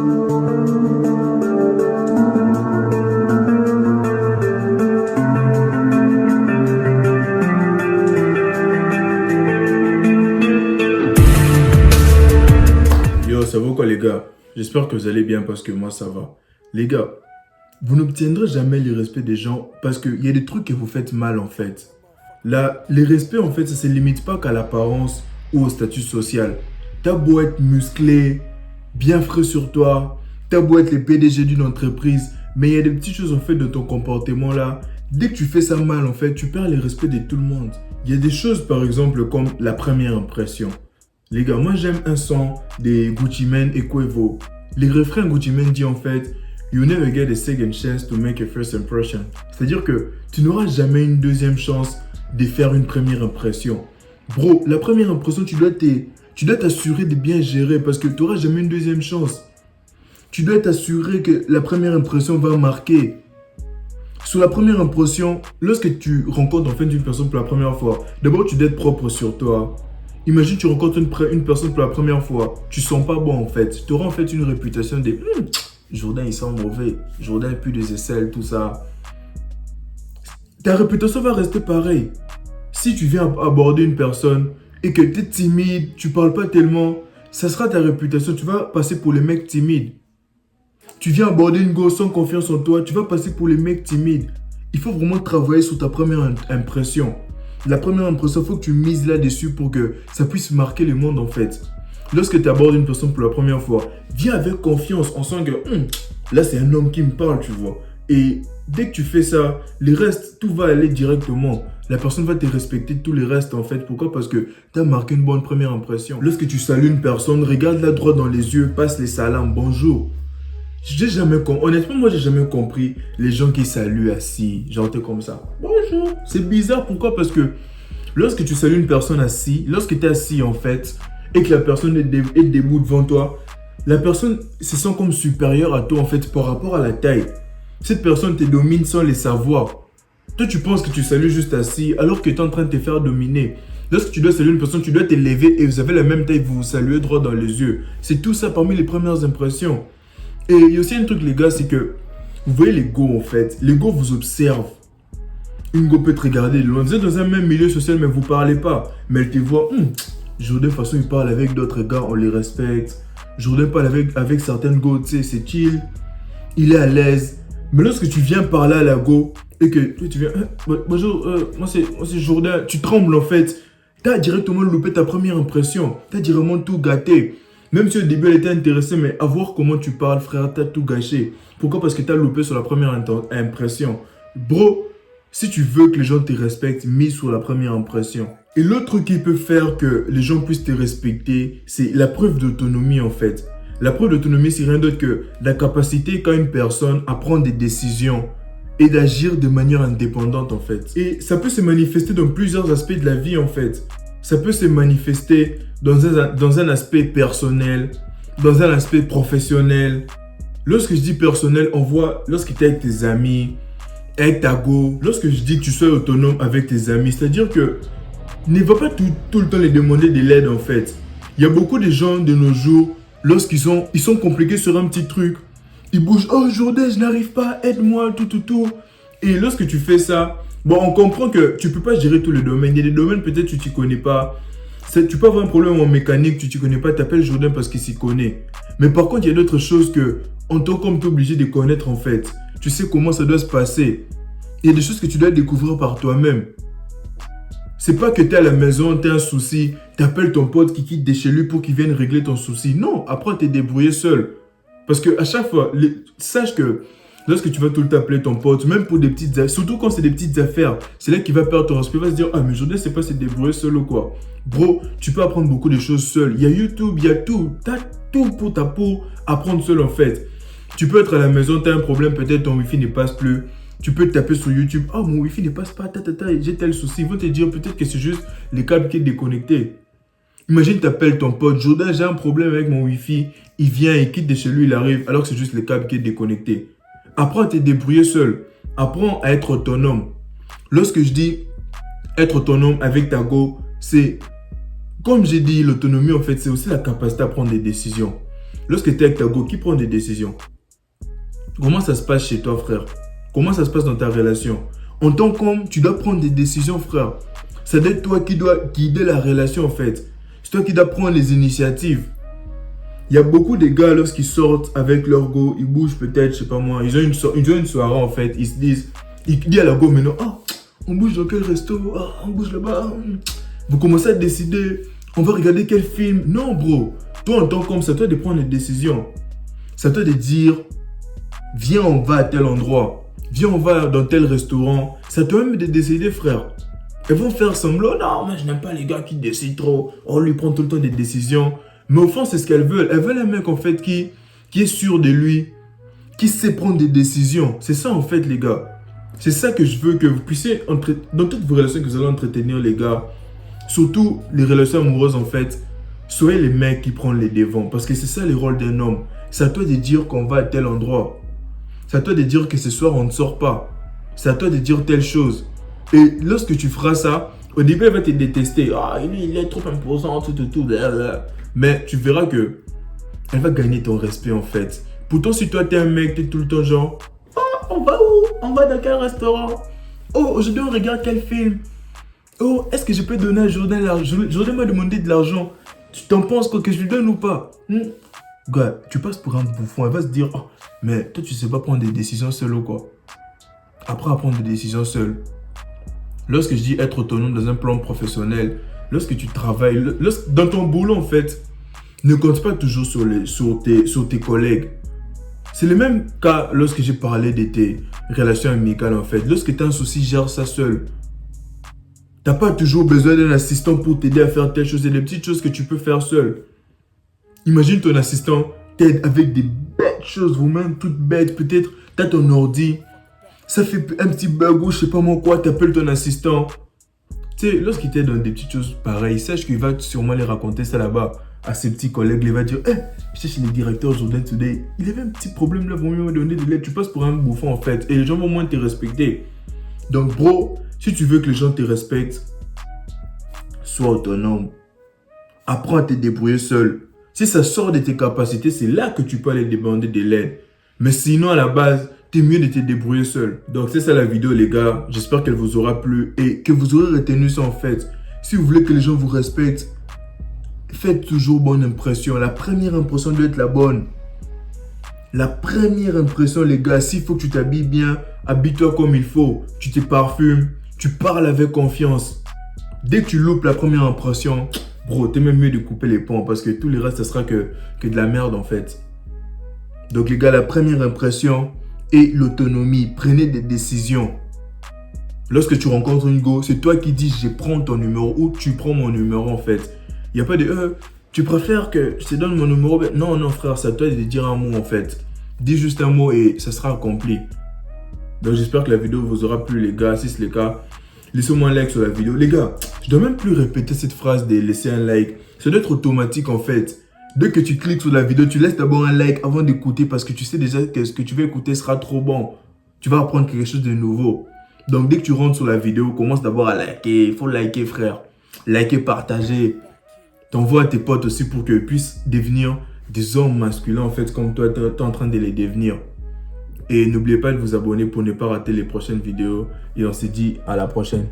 Yo, ça va quoi les gars? J'espère que vous allez bien parce que moi ça va. Les gars, vous n'obtiendrez jamais le respect des gens parce qu'il y a des trucs que vous faites mal en fait. Là, les respects en fait, ça se limite pas qu'à l'apparence ou au statut social. T'as beau être musclé, bien frais sur toi, t'as beau être le PDG d'une entreprise, mais il y a des petites choses en fait de ton comportement là. Dès que tu fais ça mal en fait, tu perds le respect de tout le monde. Il y a des choses par exemple comme la première impression. Les gars, moi j'aime un son des Gucci Mane et Quavo. Les refrains Gucci Mane dit en fait You never get a second chance to make a first impression. C'est-à-dire que tu n'auras jamais une deuxième chance de faire une première impression. Bro, la première impression, tu dois t'assurer de bien gérer parce que tu n'auras jamais une deuxième chance. Tu dois t'assurer que la première impression va marquer. Sur la première impression, lorsque tu rencontres en fait une personne pour la première fois, d'abord tu dois être propre sur toi. Imagine tu rencontres une personne pour la première fois, tu sens pas bon en fait. Tu auras en fait une réputation de Jourdain il sent mauvais, Jourdain pue des aisselles, tout ça. Ta réputation va rester pareille. Si tu viens aborder une personne et que tu es timide, tu parles pas tellement, ça sera ta réputation, tu vas passer pour les mecs timides. Tu viens aborder une go sans confiance en toi, tu vas passer pour les mecs timides. Il faut vraiment travailler sur ta première impression. La première impression, il faut que tu mises là-dessus pour que ça puisse marquer le monde en fait. Lorsque tu abordes une personne pour la première fois, viens avec confiance, en sent que là c'est un homme qui me parle, tu vois. Et dès que tu fais ça, le reste, tout va aller directement. La personne va te respecter tout le reste en fait. Pourquoi? Parce que tu as marqué une bonne première impression. Lorsque tu salues une personne, regarde-la droit dans les yeux, passe les salams, bonjour. Honnêtement, moi, j'ai jamais compris les gens qui saluent assis, genre t'es comme ça. Bonjour. C'est bizarre, pourquoi? Parce que lorsque tu salues une personne assis, lorsque tu es assis en fait, et que la personne est debout devant toi, la personne se sent comme supérieure à toi en fait par rapport à la taille. Cette personne te domine sans le savoir. Toi, tu penses que tu salues juste assis alors que tu es en train de te faire dominer. Lorsque tu dois saluer une personne, tu dois te lever et vous avez la même taille, vous vous saluez droit dans les yeux. C'est tout ça parmi les premières impressions. Et il y a aussi un truc les gars, c'est que vous voyez les go en fait. Les go vous observent. Une go peut te regarder de loin. Vous êtes dans un même milieu social mais vous ne parlez pas. Mais elle te voit, Jourdain de toute façon il parle avec d'autres gars, on les respecte. Jourdain parle avec certaines go, tu sais, c'est chill. Il est à l'aise. Mais lorsque tu viens parler à la go et que tu viens, bonjour, moi c'est Jourdain, tu trembles en fait. Tu as directement loupé ta première impression. Tu as directement tout gâté. Même si au début elle était intéressée, mais à voir comment tu parles, frère, tu as tout gâché. Pourquoi? Parce que tu as loupé sur la première impression. Bro, si tu veux que les gens te respectent, mise sur la première impression. Et l'autre truc qui peut faire que les gens puissent te respecter, c'est la preuve d'autonomie en fait. La preuve d'autonomie, c'est rien d'autre que la capacité qu'a une personne à prendre des décisions et d'agir de manière indépendante en fait. Et ça peut se manifester dans plusieurs aspects de la vie en fait. Ça peut se manifester dans un aspect personnel, dans un aspect professionnel. Lorsque je dis personnel, on voit lorsque tu es avec tes amis, avec ta go. Lorsque je dis que tu sois autonome avec tes amis, c'est-à-dire que ne va pas tout le temps les demander de l'aide en fait. Il y a beaucoup de gens de nos jours, lorsqu'ils sont compliqués sur un petit truc, ils bougent. Oh Jourdain, je n'arrive pas, aide-moi, tout. Et lorsque tu fais ça, bon, on comprend que tu ne peux pas gérer tous les domaines. Il y a des domaines peut-être tu ne t'y connais pas. Tu peux avoir un problème en mécanique, tu ne t'y connais pas, tu appelles Jourdain parce qu'il s'y connaît. Mais par contre, il y a d'autres choses que, en tant qu'homme, tu es obligé de connaître en fait. Tu sais comment ça doit se passer. Il y a des choses que tu dois découvrir par toi-même. C'est pas que tu es à la maison, tu as un souci, tu appelles ton pote qui quitte de chez lui pour qu'il vienne régler ton souci. Non, apprends à te débrouiller seul. Parce qu'à chaque fois, sache que lorsque tu vas tout le temps appeler ton pote, même pour des petites affaires, surtout quand c'est des petites affaires, c'est là qu'il va perdre ton respect, il va se dire « Ah, mais Jourdain, c'est pas se débrouiller seul ou quoi ?» Bro, tu peux apprendre beaucoup de choses seul. Il y a YouTube, il y a tout. Tu as tout pour apprendre seul en fait. Tu peux être à la maison, tu as un problème, peut-être ton Wi-Fi ne passe plus. Tu peux taper sur YouTube, oh mon Wi-Fi ne passe pas, j'ai tel souci. Ils vont te dire peut-être que c'est juste le câble qui est déconnecté. Imagine, tu appelles ton pote, Jourdain, j'ai un problème avec mon Wi-Fi. Il vient, il quitte de chez lui, il arrive, alors que c'est juste le câble qui est déconnecté. Apprends à te débrouiller seul. Apprends à être autonome. Lorsque je dis être autonome avec ta go, c'est, comme j'ai dit, l'autonomie en fait, c'est aussi la capacité à prendre des décisions. lorsque tu es avec ta go, qui prend des décisions? Comment ça se passe chez toi, frère? Comment ça se passe dans ta relation? En tant qu'homme, tu dois prendre des décisions, frère. C'est toi qui dois guider la relation, en fait. C'est toi qui dois prendre les initiatives. Il y a beaucoup de gars, lorsqu'ils sortent avec leur go, ils bougent peut-être, je sais pas moi, ils ont une soirée, en fait, ils se disent, ils disent à la go maintenant, ah, on bouge dans quel resto? Ah, on bouge là-bas. Vous commencez à décider, on va regarder quel film. Non, bro. Toi, en tant qu'homme, c'est à toi de prendre les décisions. C'est à toi de dire, viens, on va à tel endroit. Viens, on va dans tel restaurant. C'est à toi-même de décider, frère. Elles vont faire semblant, non, moi je n'aime pas les gars qui décident trop. On lui prend tout le temps des décisions. Mais au fond, c'est ce qu'elles veulent. Elles veulent un mec, en fait, qui est sûr de lui, qui sait prendre des décisions. C'est ça, en fait, les gars. C'est ça que je veux que vous puissiez, dans toutes vos relations que vous allez entretenir, les gars, surtout les relations amoureuses, en fait, soyez les mecs qui prennent les devants. Parce que c'est ça le rôle d'un homme. C'est à toi de dire qu'on va à tel endroit. C'est à toi de dire que ce soir, on ne sort pas. C'est à toi de dire telle chose. Et lorsque tu feras ça, au début, elle va te détester. Ah, lui, il est trop imposant, tout. Blablabla. Mais tu verras que elle va gagner ton respect, en fait. Pourtant, si toi, t'es un mec, t'es tout le temps genre, oh, on va où? On va dans quel restaurant? Oh, aujourd'hui, on regarde quel film? Oh, est-ce que je peux donner à Jordan l'argent? Jordan m'a demandé de l'argent. Tu t'en penses quoi, que je lui donne ou pas? Gars, tu passes pour un bouffon. Elle va se dire, oh, mais toi, tu sais pas prendre des décisions seul ou quoi? Apprends à prendre des décisions seul. Lorsque je dis être autonome dans un plan professionnel, lorsque tu travailles, dans ton boulot, en fait, ne compte pas toujours sur tes collègues. C'est le même cas lorsque j'ai parlé de tes relations amicales, en fait. Lorsque tu as un souci, gère ça seul. Tu n'as pas toujours besoin d'un assistant pour t'aider à faire telle chose. Il y a des petites choses que tu peux faire seul. Imagine ton assistant t'aide avec des bêtes choses, vous-même, toutes bêtes. Peut-être tu as ton ordi. Ça fait un petit bug ou je sais pas moi quoi, tu appelles ton assistant. Tu sais, lorsqu'il t'aide dans des petites choses pareilles, sache qu'il va sûrement les raconter ça là-bas à ses petits collègues. Il va dire, je sais chez le directeur Jordan Today, il avait un petit problème là, vous me donner de l'aide. Tu passes pour un bouffon, en fait. Et les gens vont moins te respecter. Donc, bro, si tu veux que les gens te respectent, sois autonome. Apprends à te débrouiller seul. Si ça sort de tes capacités, c'est là que tu peux aller demander de l'aide. Mais sinon, à la base, t'es mieux de te débrouiller seul. Donc, c'est ça la vidéo, les gars. J'espère qu'elle vous aura plu et que vous aurez retenu ça, en fait. Si vous voulez que les gens vous respectent, faites toujours bonne impression. La première impression doit être la bonne. La première impression, les gars, s'il faut que tu t'habilles bien, habille-toi comme il faut. Tu te parfumes, tu parles avec confiance. Dès que tu loupes la première impression, bro, t'es même mieux de couper les ponts parce que tout le reste, ça sera que de la merde, en fait. Donc, les gars, la première impression et l'autonomie. Prenez des décisions. Lorsque tu rencontres une go, c'est toi qui dis, je prends ton numéro ou tu prends mon numéro, en fait. Il n'y a pas de, tu préfères que je te donne mon numéro? Non, non, frère, c'est à toi de dire un mot, en fait. Dis juste un mot et ça sera accompli. Donc, j'espère que la vidéo vous aura plu, les gars. Si c'est le cas, laissez-moi un like sur la vidéo. Les gars, je ne dois même plus répéter cette phrase de laisser un like. Ça doit être automatique, en fait. Dès que tu cliques sur la vidéo, tu laisses d'abord un like avant d'écouter parce que tu sais déjà que ce que tu vas écouter sera trop bon. Tu vas apprendre quelque chose de nouveau. Donc, dès que tu rentres sur la vidéo, commence d'abord à liker. Il faut liker, frère. Liker, partager. T'envoies à tes potes aussi pour qu'ils puissent devenir des hommes masculins, en fait, comme toi, tu es en train de les devenir. Et n'oubliez pas de vous abonner pour ne pas rater les prochaines vidéos. Et on se dit à la prochaine.